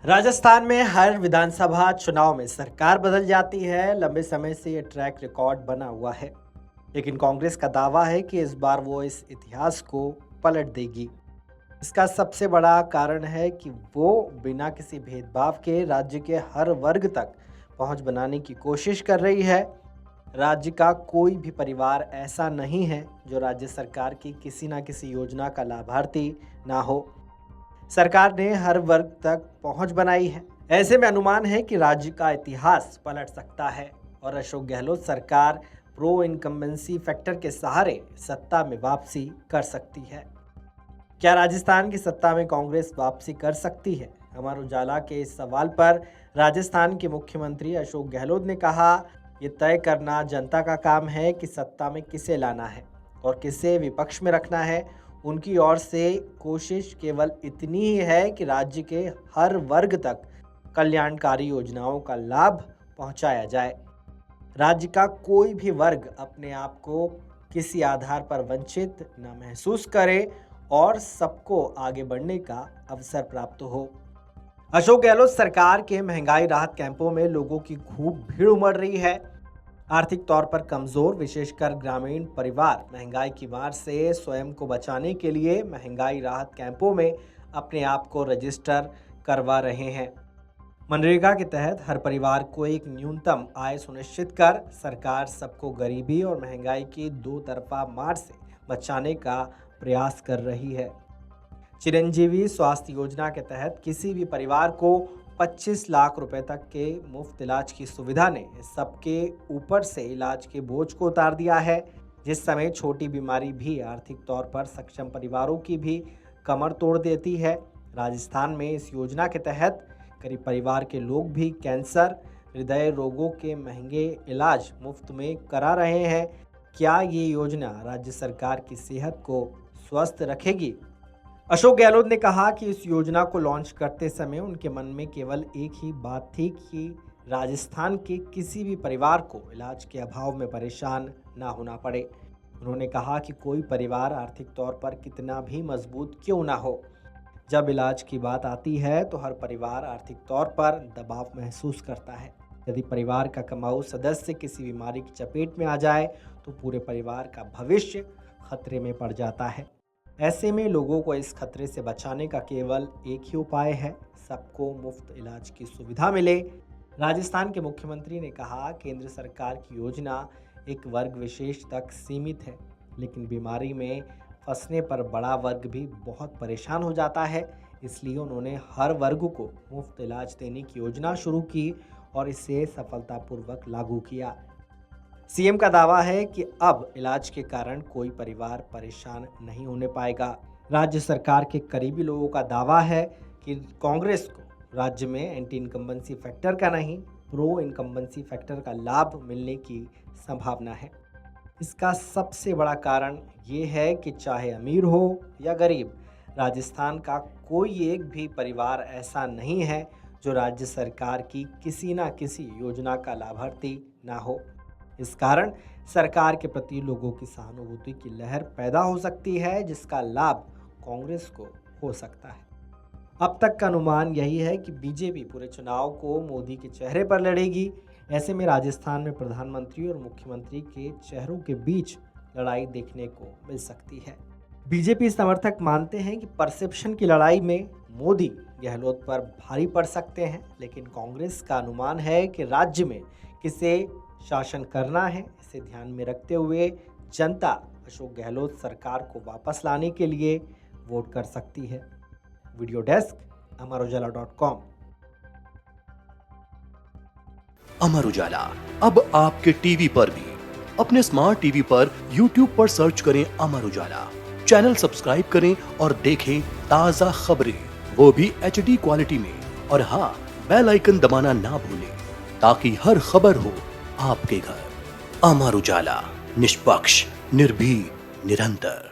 राजस्थान में हर विधानसभा चुनाव में सरकार बदल जाती है। लंबे समय से ये ट्रैक रिकॉर्ड बना हुआ है, लेकिन कांग्रेस का दावा है कि इस बार वो इस इतिहास को पलट देगी। इसका सबसे बड़ा कारण है कि वो बिना किसी भेदभाव के राज्य के हर वर्ग तक पहुंच बनाने की कोशिश कर रही है। राज्य का कोई भी परिवार ऐसा नहीं है जो राज्य सरकार की किसी न किसी योजना का लाभार्थी ना हो। सरकार ने हर वर्ग तक पहुंच बनाई है। ऐसे में अनुमान है कि राज्य का इतिहास पलट सकता है और अशोक गहलोत सरकार प्रो इनकम्बेंसी फैक्टर के सहारे सत्ता में वापसी कर सकती है। क्या राजस्थान की सत्ता में कांग्रेस वापसी कर सकती है? अमर उजाला के इस सवाल पर राजस्थान के मुख्यमंत्री अशोक गहलोत ने कहा, ये तय करना जनता का काम है कि सत्ता में किसे लाना है और किसे विपक्ष में रखना है। उनकी ओर से कोशिश केवल इतनी ही है कि राज्य के हर वर्ग तक कल्याणकारी योजनाओं का लाभ पहुंचाया जाए। राज्य का कोई भी वर्ग अपने आप को किसी आधार पर वंचित न महसूस करे और सबको आगे बढ़ने का अवसर प्राप्त हो। अशोक गहलोत सरकार के महंगाई राहत कैंपों में लोगों की खूब भीड़ उमड़ रही है। आर्थिक तौर पर कमजोर विशेषकर ग्रामीण परिवार महंगाई की मार से स्वयं को बचाने के लिए महंगाई राहत कैंपों में अपने आप को रजिस्टर करवा रहे हैं। मनरेगा के तहत हर परिवार को एक न्यूनतम आय सुनिश्चित कर सरकार सबको गरीबी और महंगाई की दो तरफा मार से बचाने का प्रयास कर रही है। चिरंजीवी स्वास्थ्य योजना के तहत किसी भी परिवार को 25 लाख रुपए तक के मुफ्त इलाज की सुविधा ने सबके ऊपर से इलाज के बोझ को उतार दिया है। जिस समय छोटी बीमारी भी आर्थिक तौर पर सक्षम परिवारों की भी कमर तोड़ देती है। राजस्थान में इस योजना के तहत गरीब परिवार के लोग भी कैंसर, हृदय रोगों के महंगे इलाज मुफ्त में करा रहे हैं। क्या ये योजना राज्य सरकार की सेहत को स्वस्थ रखेगी? अशोक गहलोत ने कहा कि इस योजना को लॉन्च करते समय उनके मन में केवल एक ही बात थी कि राजस्थान के किसी भी परिवार को इलाज के अभाव में परेशान ना होना पड़े। उन्होंने कहा कि कोई परिवार आर्थिक तौर पर कितना भी मजबूत क्यों ना हो, जब इलाज की बात आती है तो हर परिवार आर्थिक तौर पर दबाव महसूस करता है। यदि परिवार का कमाऊ सदस्य किसी बीमारी की चपेट में आ जाए तो पूरे परिवार का भविष्य खतरे में पड़ जाता है। ऐसे में लोगों को इस खतरे से बचाने का केवल एक ही उपाय है, सबको मुफ्त इलाज की सुविधा मिले। राजस्थान के मुख्यमंत्री ने कहा, केंद्र सरकार की योजना एक वर्ग विशेष तक सीमित है, लेकिन बीमारी में फंसने पर बड़ा वर्ग भी बहुत परेशान हो जाता है। इसलिए उन्होंने हर वर्ग को मुफ्त इलाज देने की योजना शुरू की और इसे सफलतापूर्वक लागू किया। सीएम का दावा है कि अब इलाज के कारण कोई परिवार परेशान नहीं होने पाएगा। राज्य सरकार के करीबी लोगों का दावा है कि कांग्रेस को राज्य में एंटी इनकम्बेंसी फैक्टर का नहीं, प्रो इनकम्बेंसी फैक्टर का लाभ मिलने की संभावना है। इसका सबसे बड़ा कारण ये है कि चाहे अमीर हो या गरीब, राजस्थान का कोई एक भी परिवार ऐसा नहीं है जो राज्य सरकार की किसी न किसी योजना का लाभार्थी ना हो। इस कारण सरकार के प्रति लोगों की सहानुभूति की लहर पैदा हो सकती है, जिसका लाभ कांग्रेस को हो सकता है। अब तक का अनुमान यही है कि बीजेपी पूरे चुनाव को मोदी के चेहरे पर लड़ेगी। ऐसे में राजस्थान में प्रधानमंत्री और मुख्यमंत्री के चेहरों के बीच लड़ाई देखने को मिल सकती है। बीजेपी समर्थक मानते हैं कि परसेप्शन की लड़ाई में मोदी गहलोत पर भारी पड़ सकते हैं, लेकिन कांग्रेस का अनुमान है कि राज्य में किसे शासन करना है। इसे ध्यान में रखते हुए जनता अशोक गहलोत सरकार को वापस लाने के लिए वोट कर सकती है। Video desk, अमरउजाला.com। अमर उजाला अब आपके टीवी पर भी। अपने स्मार्ट टीवी पर YouTube पर सर्च करें अमर उजाला, चैनल सब्सक्राइब करें और देखें ताजा खबरें, वो भी HD क्वालिटी में। और हाँ, बेल आइकन दबाना ना भूलें ताकि हर खबर हो आपके घर। अमर उजाला, निष्पक्ष, निर्भीक, निरंतर।